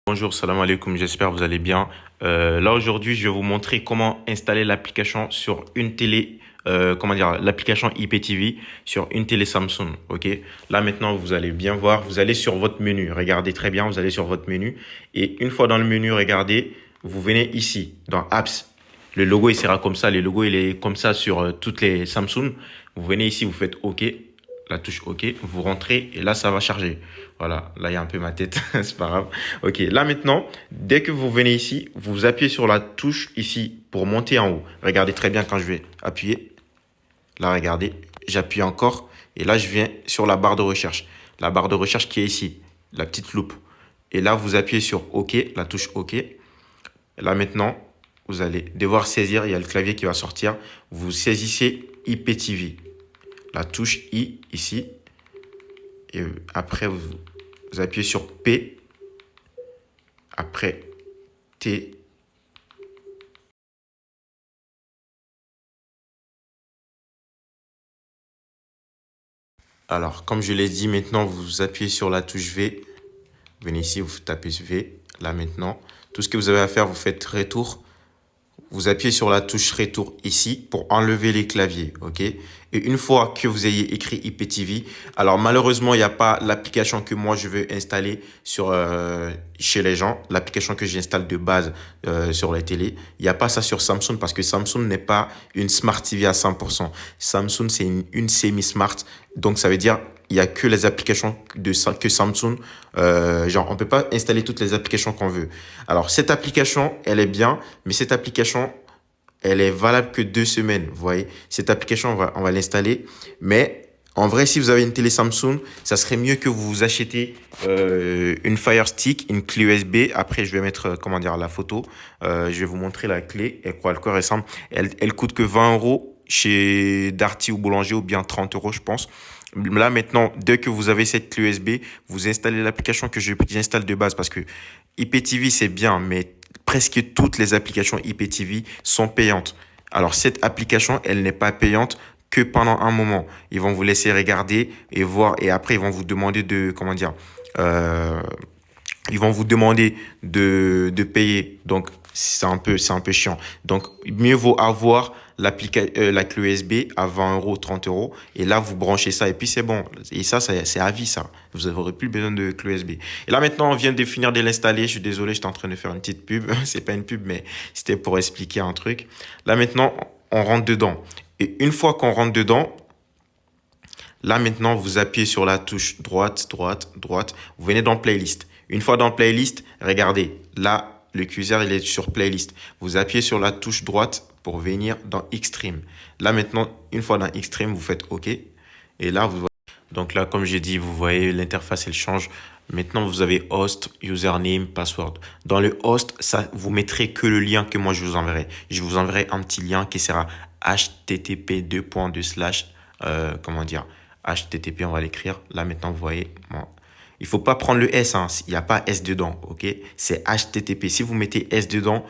Bonjour, salam alaikum, j'espère que vous allez bien. Là aujourd'hui, je vais vous montrer comment installer l'application sur une télé, l'application IPTV sur une télé Samsung. Ok. Là maintenant, vous allez bien voir, vous allez sur votre menu. Regardez très bien, vous allez sur votre menu et une fois dans le menu, regardez, vous venez ici dans Apps. Le logo il sera comme ça, le logo il est comme ça sur toutes les Samsung. Vous venez ici, vous faites OK, la touche OK, vous rentrez et là ça va charger. Voilà, là il y a un peu ma tête, c'est pas grave. Ok, là maintenant, dès que vous venez ici, vous appuyez sur la touche ici pour monter en haut. Regardez très bien quand je vais appuyer. Là, regardez, j'appuie encore et là je viens sur la barre de recherche. La barre de recherche qui est ici, la petite loupe. Et là, vous appuyez sur OK, la touche OK. Et là maintenant, vous allez devoir saisir, il y a le clavier qui va sortir. Vous saisissez IPTV, la touche I ici. Et après, vous appuyez sur P. Après, T. Alors, comme je l'ai dit, maintenant, vous appuyez sur la touche V. Vous venez ici, vous tapez V. Là, maintenant, tout ce que vous avez à faire, vous faites retour. Vous appuyez sur la touche retour ici pour enlever les claviers, ok? Et une fois que vous ayez écrit IPTV, alors malheureusement, il n'y a pas l'application que moi je veux installer chez les gens, l'application que j'installe de base sur les télés. Il n'y a pas ça sur Samsung parce que Samsung n'est pas une Smart TV à 100%. Samsung, c'est une semi-smart. Donc, ça veut dire il n'y a que les applications que Samsung. Genre, on ne peut pas installer toutes les applications qu'on veut. Alors, cette application, elle est bien, mais cette application, elle est valable que 2 semaines. Vous voyez, cette application, on va l'installer. Mais en vrai, si vous avez une télé Samsung, ça serait mieux que vous achetiez une Fire Stick, une clé USB. Après, je vais mettre, la photo. Je vais vous montrer la clé. Elle ressemble. Elle coûte que 20 euros chez Darty ou Boulanger ou bien 30 euros, je pense. Là, maintenant, dès que vous avez cette clé USB, vous installez l'application que j'installe de base parce que IPTV, c'est bien, mais presque toutes les applications IPTV sont payantes. Alors, cette application, elle n'est pas payante que pendant un moment. Ils vont vous laisser regarder et voir, et après, ils vont vous demander euh, ils vont vous demander de payer. Donc, c'est un peu chiant. Donc, mieux vaut avoir la clé USB à 20 euros, 30 euros. Et là, vous branchez ça et puis c'est bon. Et ça c'est à vie, ça. Vous n'aurez plus besoin de clé USB. Et là, maintenant, on vient de finir de l'installer. Je suis désolé, j'étais en train de faire une petite pub. C'est pas une pub, mais c'était pour expliquer un truc. Là, maintenant, on rentre dedans. Et une fois qu'on rentre dedans, là, maintenant, vous appuyez sur la touche droite, droite, droite. Vous venez dans Playlist. Une fois dans Playlist, regardez. Là, le curseur, il est sur Playlist. Vous appuyez sur la touche droite pour venir dans Extreme. Là, maintenant, une fois dans Extreme, vous faites OK. Et là, vous voyez. Donc là, comme j'ai dit, vous voyez, l'interface, elle change. Maintenant, vous avez host, username, password. Dans le host, ça, vous mettrez que le lien que moi, je vous enverrai. Je vous enverrai un petit lien qui sera http:// HTTP, on va l'écrire. Là, maintenant, vous voyez, bon. Il faut pas prendre le S, hein. Il n'y a pas S dedans, ok? C'est HTTP. Si vous mettez S dedans,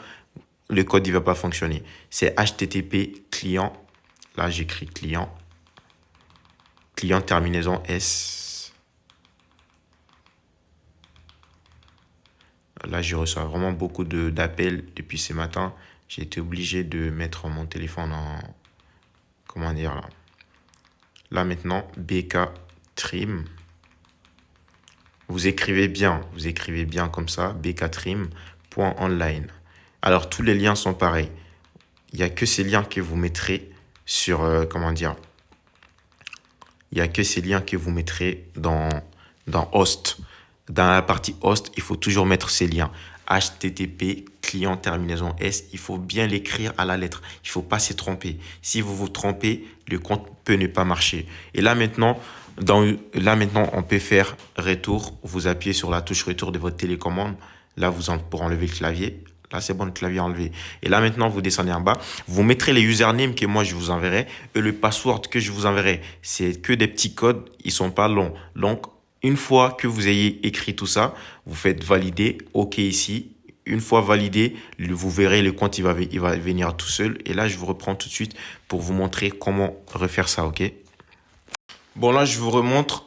le code, il va pas fonctionner. C'est HTTP client. Là, j'écris client. Client terminaison S. Là, je reçois vraiment beaucoup d'appels depuis ce matin. J'ai été obligé de mettre mon téléphone en... Comment dire là? Là, maintenant, BK Trim. Vous écrivez bien comme ça, bktrim.online. Alors, tous les liens sont pareils. Il n'y a que ces liens que vous mettrez sur, il n'y a que ces liens que vous mettrez dans host. Dans la partie host, il faut toujours mettre ces liens. HTTP, client terminaison S, il faut bien l'écrire à la lettre. Il ne faut pas se tromper. Si vous vous trompez, le compte peut ne pas marcher. Et là maintenant, on peut faire retour. Vous appuyez sur la touche retour de votre télécommande. Là, pour enlever le clavier. Là, c'est bon, le clavier enlevé. Et là, maintenant, vous descendez en bas. Vous mettrez les usernames que moi, je vous enverrai. Et le password que je vous enverrai, c'est que des petits codes. Ils ne sont pas longs. Donc, une fois que vous ayez écrit tout ça, vous faites valider, OK ici. Une fois validé, vous verrez le compte, il va venir tout seul. Et là, je vous reprends tout de suite pour vous montrer comment refaire ça, OK? Bon, là, je vous remontre.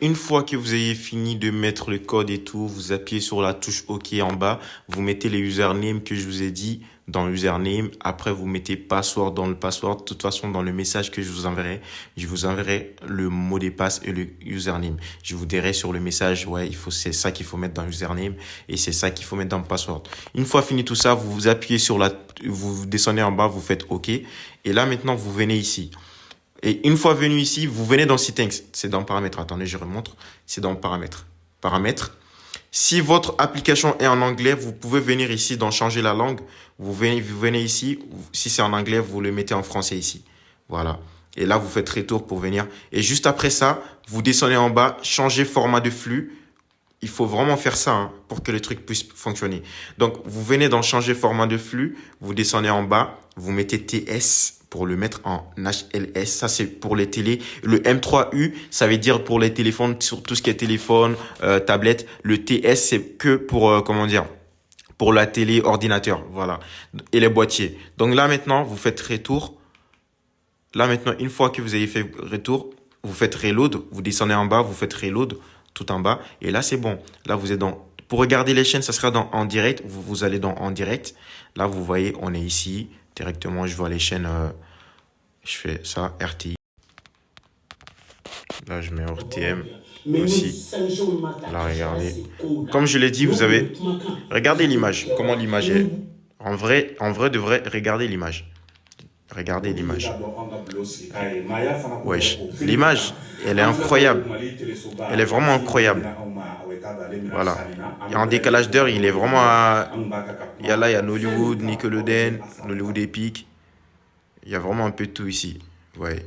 Une fois que vous ayez fini de mettre le code et tout, vous appuyez sur la touche OK en bas. Vous mettez les usernames que je vous ai dit dans username. Après, vous mettez password dans le password. De toute façon, dans le message que je vous enverrai le mot de passe et le username. Je vous dirai sur le message, ouais, c'est ça qu'il faut mettre dans username et c'est ça qu'il faut mettre dans le password. Une fois fini tout ça, vous appuyez sur vous descendez en bas, vous faites OK. Et là, maintenant, vous venez ici. Et une fois venu ici, vous venez dans Settings. C'est dans Paramètres. Attendez, je remonte. C'est dans Paramètres. Paramètres. Si votre application est en anglais, vous pouvez venir ici dans Changer la langue. Vous venez ici. Si c'est en anglais, vous le mettez en français ici. Voilà. Et là, vous faites retour pour venir. Et juste après ça, vous descendez en bas, changer format de flux. Il faut vraiment faire ça hein, pour que le truc puisse fonctionner. Donc, vous venez dans Changer format de flux. Vous descendez en bas. Vous mettez TS pour le mettre en HLS. Ça, c'est pour les télés. Le M3U, ça veut dire pour les téléphones, sur tout ce qui est téléphone, tablette. Le TS, c'est que pour, pour la télé, ordinateur. Voilà. Et les boîtiers. Donc là, maintenant, vous faites retour. Là, maintenant, une fois que vous avez fait retour, vous faites reload. Vous descendez en bas, vous faites reload tout en bas. Et là, c'est bon. Là, vous êtes dans... Pour regarder les chaînes, ça sera dans en direct. Vous allez dans en direct. Là, vous voyez, on est ici. Directement, je vois les chaînes. Je fais ça, RTI. Là, je mets RTM aussi. Là, regardez. Comme je l'ai dit, vous avez... Regardez l'image. Comment l'image est. En vrai, de vrai, regardez l'image. Regardez l'image. Wesh. L'image, elle est incroyable. Elle est vraiment incroyable. Voilà. Et en décalage d'heure, il est vraiment à... Il y a Nollywood, Nickelodeon, Nollywood Epic. Il y a vraiment un peu de tout ici. Ouais.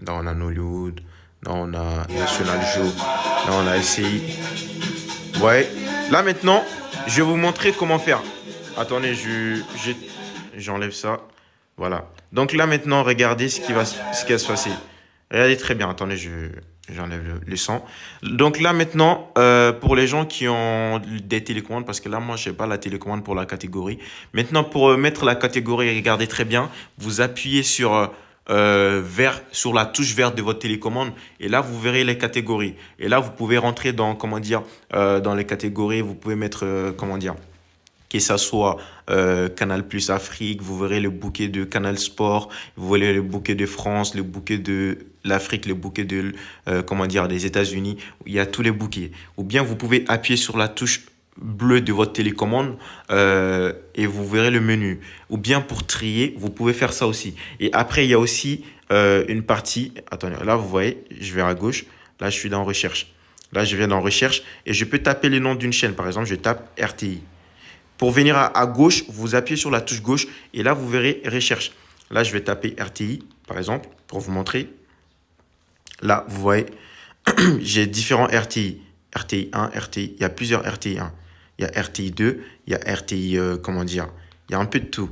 Là, on a Nollywood. Là, on a National Show. Là, on a LCI. Ouais. Là, maintenant, je vais vous montrer comment faire. Attendez, j'enlève ça. Voilà. Donc là, maintenant, regardez ce qui va se passer. Regardez très bien. Attendez, j'enlève le son. Donc là, maintenant, pour les gens qui ont des télécommandes, parce que là, moi, je n'ai pas la télécommande pour la catégorie. Maintenant, pour mettre la catégorie, regardez très bien. Vous appuyez sur sur la touche verte de votre télécommande. Et là, vous verrez les catégories. Et là, vous pouvez rentrer dans, dans les catégories. Vous pouvez mettre, que ça soit Canal Plus Afrique, vous verrez le bouquet de Canal Sport, vous verrez le bouquet de France, le bouquet de l'Afrique, le bouquet de des États-Unis. Il y a tous les bouquets. Ou bien vous pouvez appuyer sur la touche bleue de votre télécommande et vous verrez le menu. Ou bien pour trier, vous pouvez faire ça aussi. Et après, il y a aussi une partie. Attendez, là vous voyez, je vais à gauche. Là, je suis dans recherche. Là, je viens dans recherche et je peux taper le nom d'une chaîne. Par exemple, je tape RTI. Pour venir à gauche, vous appuyez sur la touche gauche et là, vous verrez recherche. Là, je vais taper RTI, par exemple, pour vous montrer. Là, vous voyez, j'ai différents RTI. RTI 1, RTI, il y a plusieurs RTI 1. Il y a RTI 2, il y a RTI, il y a un peu de tout.